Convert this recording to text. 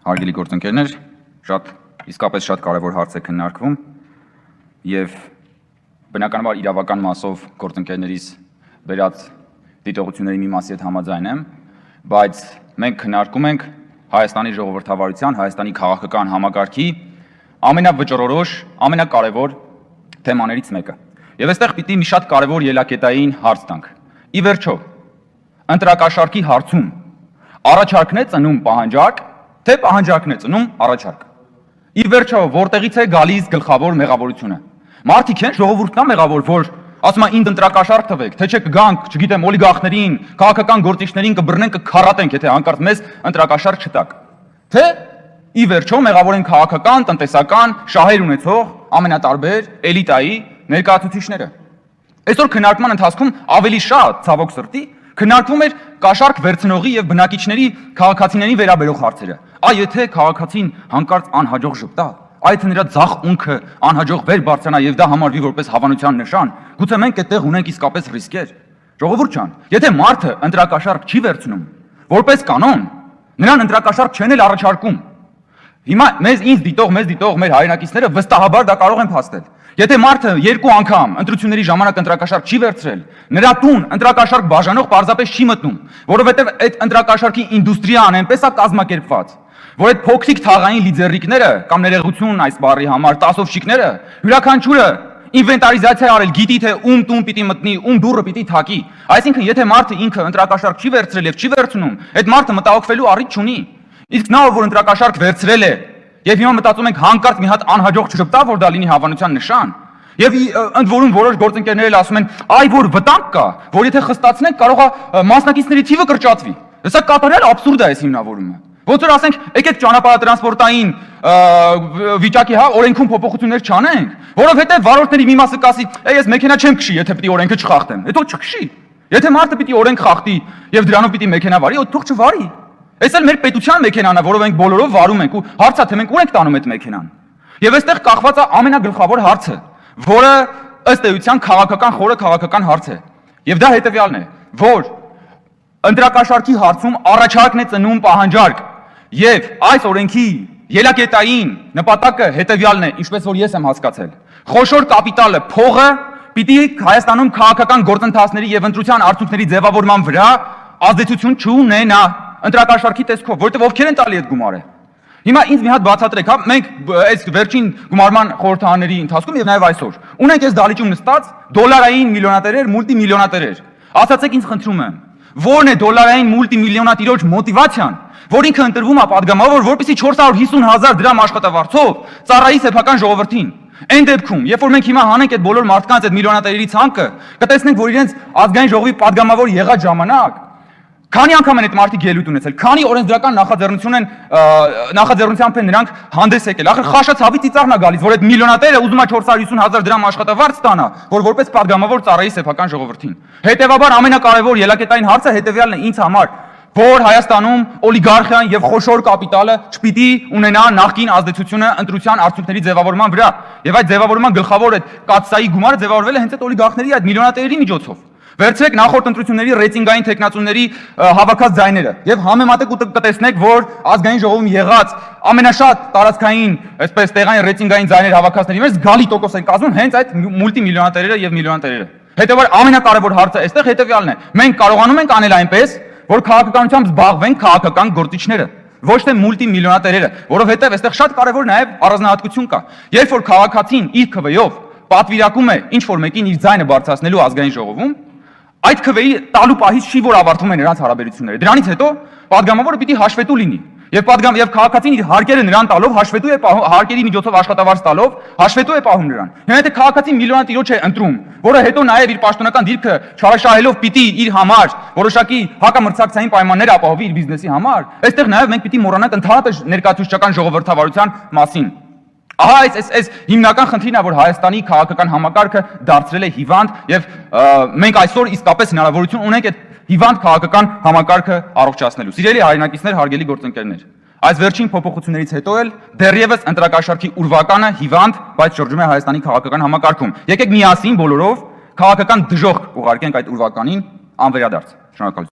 Հարգելի գործընկերներ, իսկապես շատ կարևոր հարց է քննարկվում եւ բնականաբար իրավական մասով գործընկերներից վերած դիտողությունների մի մասի հետ համաձայն եմ, բայց մենք քննարկում ենք Հայաստանի ժողովրդավարության, Հայաստանի քաղաքական համակարգի ամենավճռորոշ, ամենակարևոր թեմաներից մեկը։ Եվ այստեղ պիտի մի շատ կարևոր ելակետային հարց տանք։ Ի վերջո, ընտրակաշառքի հարցում առաջարկն է ծնում պահանջարկ, թե պահանջարկն է ծնում առաջարկ։ Ի վերջո, որտեղից է գալիս գլխավոր մեղավորությունը։ Մարդիկ են, ժողովուրդն է մեղավոր, որ ասում են ինձ ընտրակաշառք տվեք, թե չէ կգանք, չգիտեմ, օլիգարխներին, քաղաքական գործիչներին կբռնենք, կքարատենք, եթե հանկարծ մեզ ընտրակաշառք չտաք։ Թե ի վերջո մեղավոր են քաղաքական, տնտեսական, շահեր ունեցող ամենատարբեր էլիտայի ներկայացուցիչները։ Այսօր քննարկման ընթացքում ավելի շատ, ցավոք սրտի, քննարկվում էր կաշառք վերցնողի եւ բնակիչների քաղաքացիների վերաբերող հարցերը։ Այ եթե քաղաքացին հանկարծ անհաջող ժպտա, այդ նրա ձախ ունքը անհաջող վեր բարձրանա եւ դա համարվի որպես հավանության նշան, գուցե մենք այդտեղ ունենք իսկապես ռիսկեր։ Ժողովուրդ ջան, եթե մարդը ընտրակաշառք չի վերցնում, որպես կանոն, նրան ընտրակաշառք չեն էլ առաջարկում։ Հիմա ինձ դիտող մեր հայրենակիցները վստահաբար դա կարող են փաստել։ Եթե մարդը երկու անգամ ընտրությունների ժամանակ ընտրակաշառք չի վերցրել, նրա տուն ընտրակաշառք բաժանող պարզապես չի մտնում, որովհետև այդ ընտրակաշառքի ինդուստրիան այնպես է կազմակերպված, որ այդ փոքրիկ թաղային լիձեռիկները կամ ներողություն այս բառի համար տասովշիկները յուրաքանչյուրը ինվենտարիզացիա արել, գիտի թե ում տուն պիտի մտնի, ում դուռը պիտի թակի։ Այսինքն, եթե մարդը ինքը ընտրակաշառք չի վերցրել եւ չի վերցնում, այդ մարդը մտահոգվելու առիթ չունի։ Իսկ նա, որ ընտրակաշառք վերցրել է, եւ հիմա մտածում ենք հանկարծ մի հատ անհաջող չժպտա, որ դա լինի հավանության նշան։ Եվ ընդ որում որոշ գործընկերներ էլ ասում են, այ որ վտանգ կա, որ եթե խստացնենք, կարող է մասնակիցների թիվը կրճատվի։ Սա կատարյալ աբսուրդ է այս հիմնավորումը։ Ոնց որ ասենք, եկեք ճանապարհատրանսպորտային վիճակի օրենքում փոփոխություններ չանենք, որովհետեւ վարորդների մի մասը կասի, ես մեքենա չեմ քշի, եթե պիտի օրենքը չխախտեմ։ Հետո չքշի։ Եթե մարդը պիտի օրենք խախտի եւ դրանով պիտի մեքենա վարի, թող չվարի։ Այս էլ մեր պետության մեքենան է, որով ենք բոլորով վարում ենք ու հարցա թե մենք ուր ենք տանում այդ մեքենան։ Եվ այստեղ կախված է ամենագլխավոր հարցը, որը ըստ էության խորը քաղաքական հարց է։ Եվ դա հետեւյալն է, որ ընտրակաշառքի հարցում առաջարկն է ծնում պահանջարկ, եւ այս օրենքի ելակետային նպատակը հետեւյալն է, ինչպես որ ես եմ հասկացել։ Խոշոր կապիտալը, փողը պիտի Հայաստանում քաղաքական գործընթացների եւ ընտրության արդյունքների ձևավորման վրա ազդեցություն չունենա ընտրակաշառքի տեսքով, որովհետև ովքեր են տալի այդ գումարը։ Հիմա ինձ մի հատ բացատրեք, հա, մենք այս վերջին գումարման խորհրդարանների ընթացքում եւ նաեւ այսօր ունենք այս դալիճում նստած դոլարային միլիոնատերեր, մուլտիմիլիոնատերեր։ Ասացեք ինձ խնդրում եմ, ո՞րն է դոլարային մուլտիմիլիոնատիրոջ մոտիվացիան, որ ինքը ընտրվում է падգամավոր, որպեսզի 450,000 դրամ աշխատավարձով ծառայի սեփական ժողովրդին։ Այն դեպքում, երբ որ մենք հիմա հանենք այդ բոլոր մարդկանց այդ միլիոնատերերի ցանկը, կտեսնենք, որ իրենց ազգային ժողովի падգամավոր եղած ժամանակ քանի անգամ են այդ մարդիկ ելույթ ունեցել, քանի օրենսդրական նախաձեռնությամբ են նրանք հանդես եկել։ Ախր խաշացավի ծիծաղն է գալիս, որ այդ միլիոնատերը ուզում է 450,000 դրամ աշխատավարձ ստանա, որ որպես падգամավոր ծառայի սեփական ժողովրդին։ Հետևաբար ամենակարևոր ելակետային հարցը հետևյալն է ինձ համար, որ Հայաստանում օլիգարխիան եւ խոշոր կապիտալը չպիտի ունենա նախկին ազդեցությունը ընտրության արդյունքների ձևավորման վրա։ Եվ այդ ձևավորման գլխավոր այդ կաթսայի գումարը ձևավորվել է հենց այդ օլիգարխների այդ միլիոնատերերի միջոցով։ Վերցրեք նախորդ ընտրությունների ռեյտինգային տեխնացուների հավաքած ձայները եւ համեմատեք ու կտեսնեք, որ ազգային ժողովում եղած ամենաշատ տարածքային, այսպես տեղային ռեյտինգային ձայներ հավաքածների մեջ զգալի տոկոս են կազմում հենց այդ մուլտիմիլիոնատերերը եւ միլիոնատերերը։ Հետեւաբար ամենակարևոր հարցը այստեղ հետեւյալն է. մենք կարողանում ենք անել այնպես, որ քաղաքականությամբ զբաղվեն քաղաքական գործիչները, ոչ թե մուլտիմիլիոնատերերը, որովհետեւ այստեղ շատ կարևոր նաեւ առանձնահատկություն կա։ Երբ որ քաղաքացին իր քվեով պատվիրակում է ինչ որ մեկին իր ձայնը բարձրացնելու ազգային ժողովում, այդ քվեի տալու պահից չի որ ավարտվում են նրանց հարաբերությունները։ Դրանից հետո падգամավորը պիտի հաշվետու լինի։ Եվ քաղաքացին իր հարկերը նրան տալով հաշվետու է հարկերի միջոցով աշխատավարձ տալով հաշվետու է պահում նրան։ Հիմա եթե քաղաքացին միլիոնատիրոջ է ընտրում, որը հետո նաև իր պաշտոնական դիրքը չարաշահելով պիտի իր համար որոշակի հակամրցակցային պայմաններ ապահովի իր բիզնեսի համար, այստեղ նաև մենք պիտի մոռանանք ընդհանրապես ներկայացուցչական ժողովրդավարության մասին։ Ահա այս հիմնական խնդիրն է, որ Հայաստանի քաղաքական համակարգը դարձրել է հիվանդ եւ մենք այսօր իսկապես հնարավորություն ունենք այդ հիվանդ քաղաքական համակարգը առողջացնելու։ Սիրելի հայրենակիցներ, հարգելի գործընկերներ, այս վերջին փոփոխություններից հետո էլ դեռևս ընտրակաշառքի ուրվականը հիվանդ, բայց շրջում է Հայաստանի քաղաքական համակարգում։ Եկեք միասին բոլորով քաղաքական դժոխք ուղարկենք այդ ուրվականին անվերադարձ։ Շնորհակալություն։